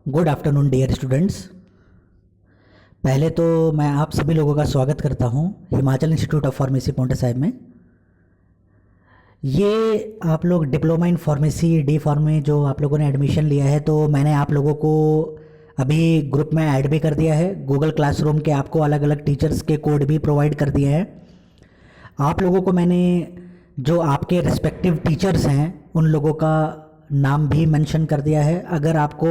Good afternoon dear students. पहले तो मैं आप सभी लोगों का स्वागत करता हूं Himachal institute of pharmacy Paonta Sahib में। ये आप लोग diploma in pharmacy D pharm में जो आप लोगों ने एडमिशन लिया है, तो मैंने आप लोगों को अभी ग्रुप में ऐड भी कर दिया है। गूगल क्लासरूम के आपको अलग अलग टीचर्स के कोड भी प्रोवाइड कर दिए हैं। आप लोगों को मैंने जो आपके रिस्पेक्टिव टीचर्स हैं उन लोगों का नाम भी मेंशन कर दिया है। अगर आपको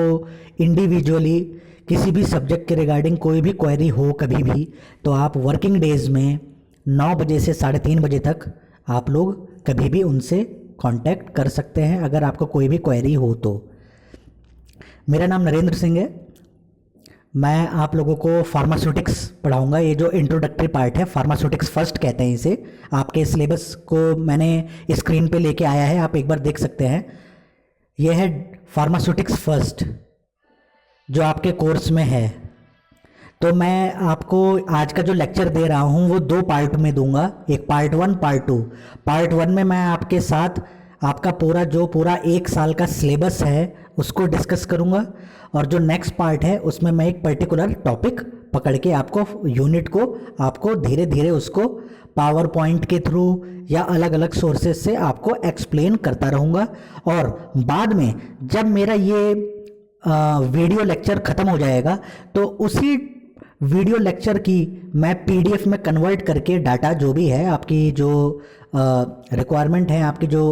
इंडिविजुअली किसी भी सब्जेक्ट के रिगार्डिंग कोई भी क्वेरी हो कभी भी, तो आप वर्किंग डेज में 9 बजे से 3:30 बजे तक आप लोग कभी भी उनसे कांटेक्ट कर सकते हैं अगर आपको कोई भी क्वेरी हो तो। मेरा नाम नरेंद्र सिंह है। मैं आप लोगों को फार्मास्यूटिक्स पढ़ाऊंगा। ये जो इंट्रोडक्टरी पार्ट है, फार्मास्यूटिक्स फर्स्ट कहते हैं इसे। आपके सिलेबस को मैंने स्क्रीन पे लेके आया है, आप एक बार देख सकते हैं। यह है फार्मास्यूटिक्स फर्स्ट जो आपके कोर्स में है। तो मैं आपको आज का जो लेक्चर दे रहा हूँ वो 2 पार्ट में दूंगा, एक पार्ट 1 पार्ट 2। पार्ट 1 में मैं आपके साथ आपका पूरा 1 साल का सिलेबस है उसको डिस्कस करूंगा, और जो नेक्स्ट पार्ट है उसमें मैं एक पर्टिकुलर टॉपिक पकड़ के आपको यूनिट को आपको धीरे धीरे उसको पावर पॉइंट के थ्रू या अलग अलग सोर्सेज से आपको एक्सप्लेन करता रहूँगा। और बाद में जब मेरा ये वीडियो लेक्चर ख़त्म हो जाएगा तो उसी वीडियो लेक्चर की मैं पीडीएफ में कन्वर्ट करके डाटा जो भी है, आपकी जो रिक्वायरमेंट है, आपकी जो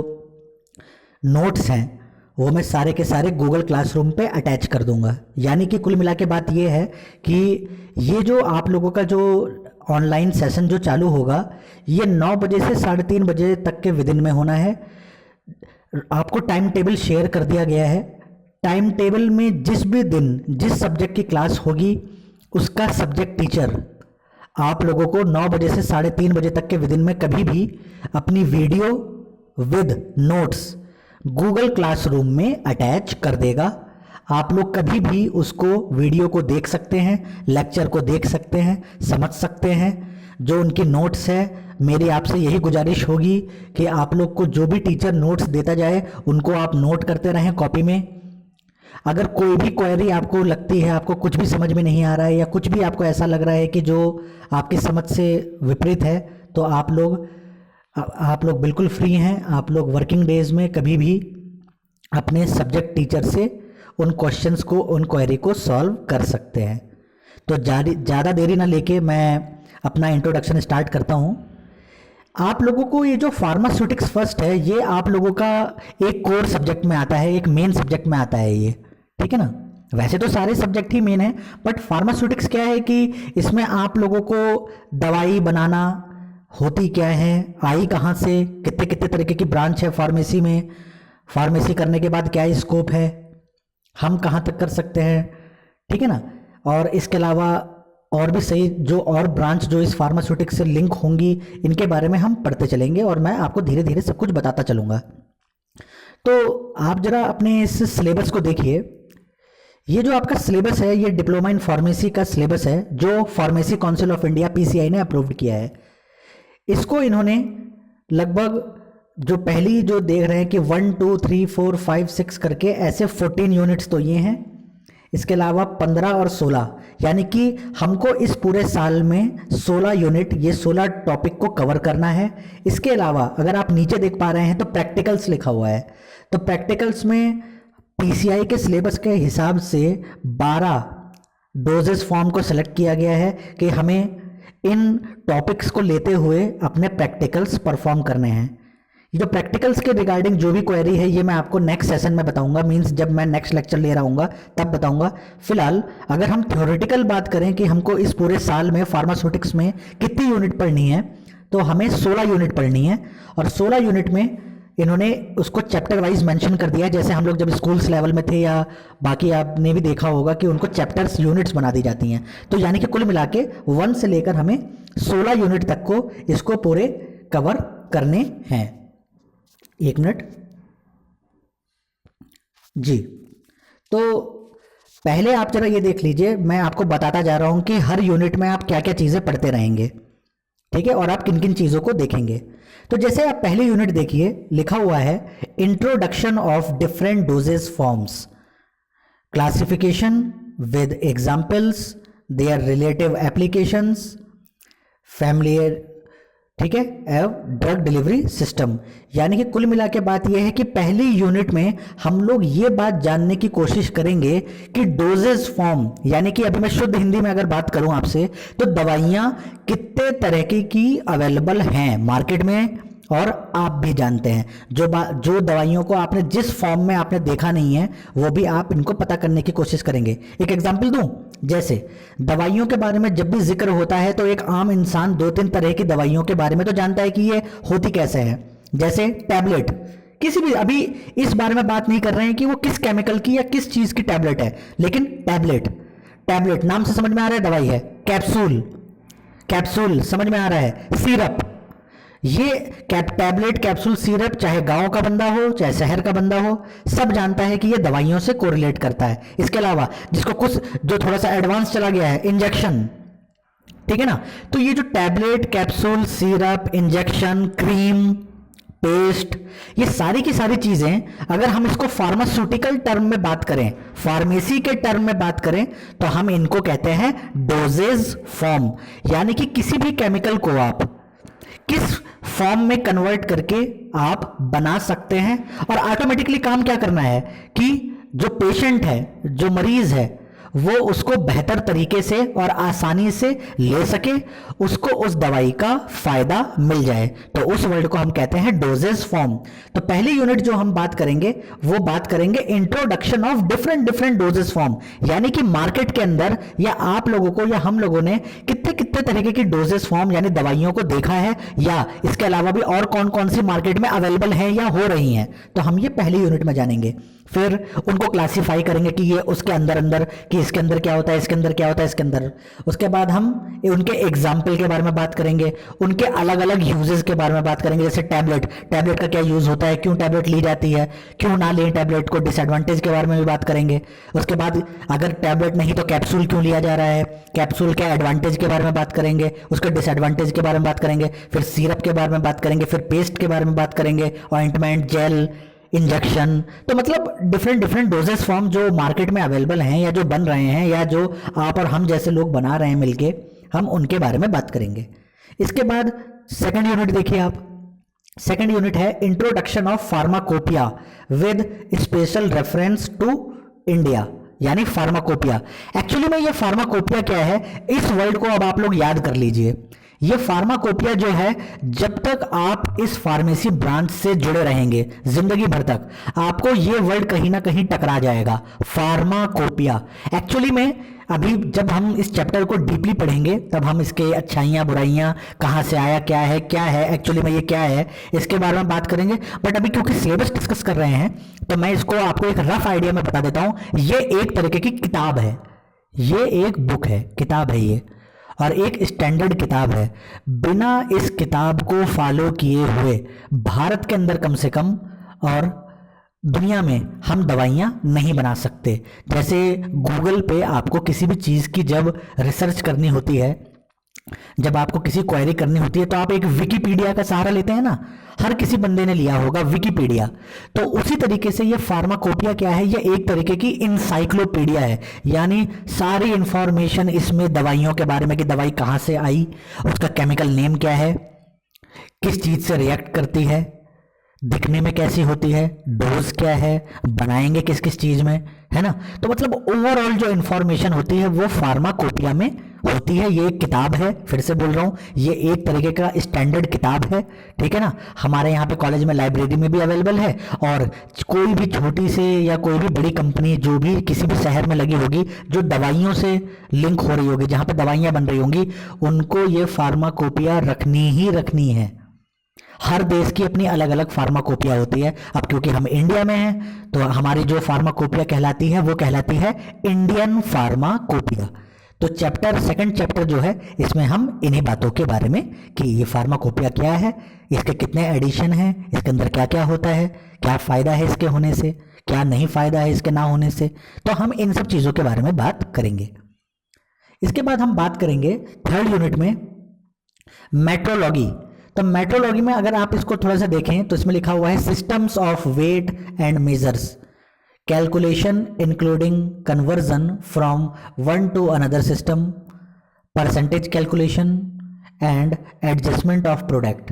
नोट्स हैं, वो मैं सारे के सारे गूगल क्लासरूम पे अटैच कर दूंगा। यानी कि कुल मिला के बात ये है कि ये जो आप लोगों का जो ऑनलाइन सेशन जो चालू होगा ये 9 बजे से 3:30 बजे तक के विदिन में होना है। आपको टाइम टेबल शेयर कर दिया गया है। टाइम टेबल में जिस भी दिन जिस सब्जेक्ट की क्लास होगी उसका सब्जेक्ट टीचर आप लोगों को 9 बजे से 3:30 बजे तक के विदिन में कभी भी अपनी video with notes Google classroom में अटैच कर देगा। आप लोग कभी भी उसको वीडियो को देख सकते हैं, लेक्चर को देख सकते हैं, समझ सकते हैं। जो उनकी नोट्स है, मेरी आपसे यही गुजारिश होगी कि आप लोग को जो भी टीचर नोट्स देता जाए उनको आप नोट करते रहें कॉपी में। अगर कोई भी क्वेरी आपको लगती है, आपको कुछ भी समझ में नहीं आ रहा है या कुछ भी आपको ऐसा लग रहा है कि जो आपकी समझ से विपरीत है, तो आप लोग बिल्कुल फ्री हैं। आप लोग वर्किंग डेज में कभी भी अपने सब्जेक्ट टीचर से उन क्वेश्चंस को, उन क्वेरी को सॉल्व कर सकते हैं। तो ज़्यादा देरी ना लेके मैं अपना इंट्रोडक्शन स्टार्ट करता हूँ। आप लोगों को ये जो फार्मास्यूटिक्स फर्स्ट है ये आप लोगों का एक कोर सब्जेक्ट में आता है, एक मेन सब्जेक्ट में आता है ये, ठीक है ना। वैसे तो सारे सब्जेक्ट ही मेन है, बट फार्मास्यूटिक्स क्या है कि इसमें आप लोगों को दवाई बनाना होती क्या है, आई कहाँ से, कितने कितने तरीके की ब्रांच है फार्मेसी में, फार्मेसी करने के बाद क्या स्कोप है, हम कहाँ तक कर सकते हैं, ठीक है ना। और इसके अलावा और भी सही जो और ब्रांच जो इस फार्मास्यूटिक्स से लिंक होंगी, इनके बारे में हम पढ़ते चलेंगे और मैं आपको धीरे धीरे सब कुछ बताता चलूँगा। तो आप जरा अपने इस सिलेबस को देखिए। ये जो आपका सिलेबस है ये डिप्लोमा इन फार्मेसी का सिलेबस है जो pharmacy council of India PCI ने अप्रूव्ड किया है। इसको इन्होंने लगभग जो पहली जो देख रहे हैं कि 1 2 3 4 5 6 करके ऐसे 14 यूनिट्स तो ये हैं। इसके अलावा 15 और 16, यानी कि हमको इस पूरे साल में 16 यूनिट, ये 16 टॉपिक को कवर करना है। इसके अलावा अगर आप नीचे देख पा रहे हैं तो प्रैक्टिकल्स लिखा हुआ है। तो प्रैक्टिकल्स में पीसीआई के सिलेबस के हिसाब से 12 डोजेस फॉर्म को सेलेक्ट किया गया है कि हमें इन टॉपिक्स को लेते हुए अपने प्रैक्टिकल्स परफॉर्म करने हैं। ये जो प्रैक्टिकल्स के रिगार्डिंग जो भी क्वेरी है ये मैं आपको नेक्स्ट सेशन में बताऊंगा, मींस जब मैं नेक्स्ट लेक्चर ले रहा हूँगा तब बताऊंगा। फिलहाल अगर हम थ्योरेटिकल बात करें कि हमको इस पूरे साल में फार्मास्यूटिक्स में कितनी यूनिट पढ़नी है, तो हमें 16 यूनिट पढ़नी है। और 16 यूनिट में इन्होंने उसको चैप्टर वाइज मेंशन कर दिया है। जैसे हम लोग जब स्कूल्स लेवल में थे या बाकी आपने भी देखा होगा कि उनको चैप्टर्स यूनिट्स बना दी जाती हैं। तो यानी कि कुल मिला के 1 से लेकर हमें 16 यूनिट तक को इसको पूरे कवर करने हैं। 1 मिनट जी। तो पहले आप जरा ये देख लीजिए, मैं आपको बताता जा रहा हूं कि हर यूनिट में आप क्या क्या चीज़ें पढ़ते रहेंगे, ठीक है, और आप किन किन चीज़ों को देखेंगे। तो जैसे आप पहली यूनिट देखिए, लिखा हुआ है introduction of different doses forms. Classification with examples, there relative applications, familiar, ठीक है, ड्रग डिलीवरी सिस्टम। यानी कि कुल मिला के बात यह है कि पहली यूनिट में हम लोग ये बात जानने की कोशिश करेंगे कि डोजेज फॉर्म, यानी कि अभी मैं शुद्ध हिंदी में अगर बात करूं आपसे, तो दवाइयां कितने तरह की अवेलेबल हैं मार्केट में, और आप भी जानते हैं जो दवाइयों को आपने जिस फॉर्म में आपने देखा नहीं है वो भी आप इनको पता करने की कोशिश करेंगे। एक एग्जांपल दूं, जैसे दवाइयों के बारे में जब भी जिक्र होता है तो एक आम इंसान 2-3 तरह की दवाइयों के बारे में तो जानता है कि ये होती कैसे है। जैसे टैबलेट, किसी भी, अभी इस बारे में बात नहीं कर रहे हैं कि वो किस केमिकल की या किस चीज की टैबलेट है, लेकिन टैबलेट नाम से समझ में आ रहा है दवाई है। कैप्सूल समझ में आ रहा है, सिरप, ये टैबलेट, कैप्सूल, सिरप, चाहे गांव का बंदा हो चाहे शहर का बंदा हो, सब जानता है कि ये दवाइयों से कोरिलेट करता है। इसके अलावा जिसको कुछ जो थोड़ा सा एडवांस चला गया है, इंजेक्शन, ठीक है ना, तो ये जो tablet, capsule, syrup, injection, cream, paste, ये सारी की सारी चीजें अगर हम इसको फार्मास्यूटिकल टर्म में बात करें, फार्मेसी के टर्म में बात करें, तो हम इनको कहते हैं डोजेज फॉर्म। यानी कि किसी भी केमिकल को आप किस फॉर्म में कन्वर्ट करके आप बना सकते हैं, और ऑटोमेटिकली काम क्या करना है कि जो पेशेंट है, जो मरीज है, वो उसको बेहतर तरीके से और आसानी से ले सके, उसको उस दवाई का फायदा मिल जाए, तो उस वर्ड को हम कहते हैं डोजेस फॉर्म। तो पहली यूनिट जो हम बात करेंगे वो बात करेंगे introduction of different doses form, यानी कि मार्केट के अंदर या आप लोगों को या हम लोगों ने कितने तरीके की डोजेस फॉर्म यानी दवाइयों को देखा है, या इसके अलावा भी और कौन कौन सी मार्केट में अवेलेबल है या हो रही हैं, तो हम ये पहली यूनिट में जानेंगे। फिर उनको क्लासिफाई करेंगे कि ये उसके अंदर कि इसके अंदर क्या होता है, इसके अंदर क्या होता है, इसके अंदर। उसके बाद हम उनके एग्जाम्पल के बारे में बात करेंगे, उनके अलग अलग यूजेस के बारे में बात करेंगे। जैसे टैबलेट का क्या यूज होता है, क्यों टैबलेट ली जाती है, क्यों ना लें टैबलेट को, डिसएडवांटेज के बारे में भी बात करेंगे। उसके बाद अगर टैबलेट नहीं तो कैप्सूल क्यों लिया जा रहा है, कैप्सूल के एडवांटेज के बारे में बात करेंगे, उसके डिसएडवांटेज के बारे में बात करेंगे, फिर सिरप के बारे में बात करेंगे, फिर पेस्ट के बारे में बात करेंगे, ऑइंटमेंट, जेल, इंजेक्शन। तो मतलब डिफरेंट डोजेस फॉर्म जो मार्केट में अवेलेबल हैं या जो बन रहे हैं या जो आप और हम जैसे लोग बना रहे हैं मिलके, हम उनके बारे में बात करेंगे। इसके बाद सेकंड यूनिट देखिए आप, सेकंड यूनिट है introduction of pharmacopoeia with special reference to India, यानी फार्माकोपिया। एक्चुअली में ये फार्माकोपिया क्या है, इस वर्ड को अब आप लोग याद कर लीजिए। ये फार्माकोपिया जो है, जब तक आप इस फार्मेसी ब्रांच से जुड़े रहेंगे जिंदगी भर तक, आपको ये वर्ड कहीं ना कहीं टकरा जाएगा, फार्माकोपिया। एक्चुअली में अभी जब हम इस चैप्टर को डीपली पढ़ेंगे तब हम इसके अच्छाइयाँ बुराइयाँ, कहाँ से आया, क्या है एक्चुअली में ये क्या है, इसके बारे में बात करेंगे। बट अभी क्योंकि सिलेबस डिस्कस कर रहे हैं तो मैं इसको आपको एक रफ आइडिया में बता देता हूँ। ये एक तरीके की किताब है, ये एक बुक है, किताब है ये, और एक स्टैंडर्ड किताब है। बिना इस किताब को फॉलो किए हुए भारत के अंदर कम से कम और दुनिया में हम दवाइयाँ नहीं बना सकते। जैसे गूगल पे आपको किसी भी चीज़ की जब रिसर्च करनी होती है, जब आपको किसी क्वेरी करनी होती है, तो आप एक विकिपीडिया का सहारा लेते हैं ना, हर किसी बंदे ने लिया होगा विकिपीडिया। तो उसी तरीके से ये फार्माकोपिया क्या है, ये एक तरीके की इंसाइक्लोपीडिया है, यानी सारी इंफॉर्मेशन इसमें दवाइयों के बारे में कि दवाई कहाँ से आई, उसका केमिकल नेम क्या है, किस चीज़ से रिएक्ट करती है, दिखने में कैसी होती है, डोज क्या है, बनाएंगे किस किस चीज़ में, है ना। तो मतलब ओवरऑल जो इंफॉर्मेशन होती है वो फार्माकोपिया में होती है। ये एक किताब है, फिर से बोल रहा हूँ, ये एक तरीके का स्टैंडर्ड किताब है, ठीक है ना। हमारे यहाँ पे कॉलेज में लाइब्रेरी में भी अवेलेबल है, और कोई भी छोटी से या कोई भी बड़ी कंपनी जो भी किसी भी शहर में लगी होगी, जो दवाइयों से लिंक हो रही होगी, जहाँ पे दवाइयाँ बन रही होंगी, उनको ये फार्माकोपिया रखनी ही रखनी है। हर देश की अपनी अलग अलग फार्माकोपिया होती है। अब क्योंकि हम इंडिया में हैं तो हमारी जो फार्माकोपिया कहलाती है वो कहलाती है इंडियन फार्माकोपिया। तो सेकंड चैप्टर जो है, इसमें हम इन्हीं बातों के बारे में कि ये फार्माकोपिया क्या है, इसके कितने एडिशन हैं, इसके अंदर क्या क्या होता है, क्या फ़ायदा है इसके होने से, क्या नहीं फ़ायदा है इसके ना होने से, तो हम इन सब चीज़ों के बारे में बात करेंगे। इसके बाद हम बात करेंगे थर्ड यूनिट में मेट्रोलॉजी। तो मेट्रोलॉजी में अगर आप इसको थोड़ा सा देखें तो इसमें लिखा हुआ है systems of weight and measures, calculation including conversion from one to another system, percentage calculation and adjustment of product,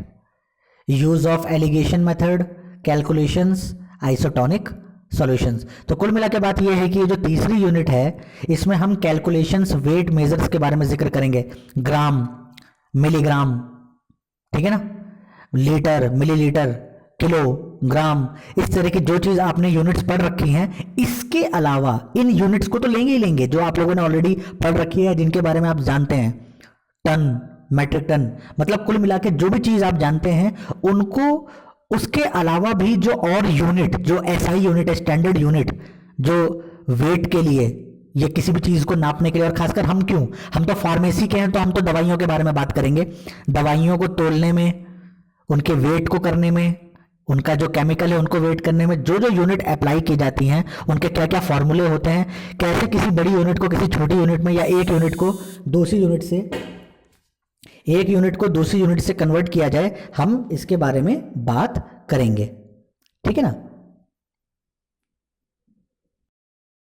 use of alligation method, calculations, isotonic solutions. तो कुल मिला के बात यह है कि ये जो तीसरी यूनिट है इसमें हम कैलकुलेशंस, वेट मेजर्स के बारे में जिक्र करेंगे, ग्राम, मिलीग्राम, ठीक है ना, लीटर, मिलीलीटर, किलो, ग्राम, इस तरह की जो चीज़ आपने यूनिट्स पढ़ रखी हैं, इसके अलावा इन यूनिट्स को तो लेंगे ही लेंगे जो आप लोगों ने ऑलरेडी पढ़ रखी है, जिनके बारे में आप जानते हैं, टन, मेट्रिक टन, मतलब कुल मिला के जो भी चीज़ आप जानते हैं उनको, उसके अलावा भी जो और यूनिट, जो एसआई यूनिट है, स्टैंडर्ड यूनिट, जो वेट के लिए या किसी भी चीज़ को नापने के लिए, और खासकर हम क्यों, हम तो फार्मेसी के हैं तो हम तो दवाइयों के बारे में बात करेंगे, दवाइयों को तोलने में, उनके वेट को करने में, उनका जो केमिकल है उनको वेट करने में जो जो यूनिट अप्लाई की जाती हैं, उनके क्या क्या फॉर्मूले होते हैं, कैसे किसी बड़ी यूनिट को किसी छोटी यूनिट में, या एक यूनिट को दूसरी यूनिट से कन्वर्ट किया जाए, हम इसके बारे में बात करेंगे, ठीक है ना।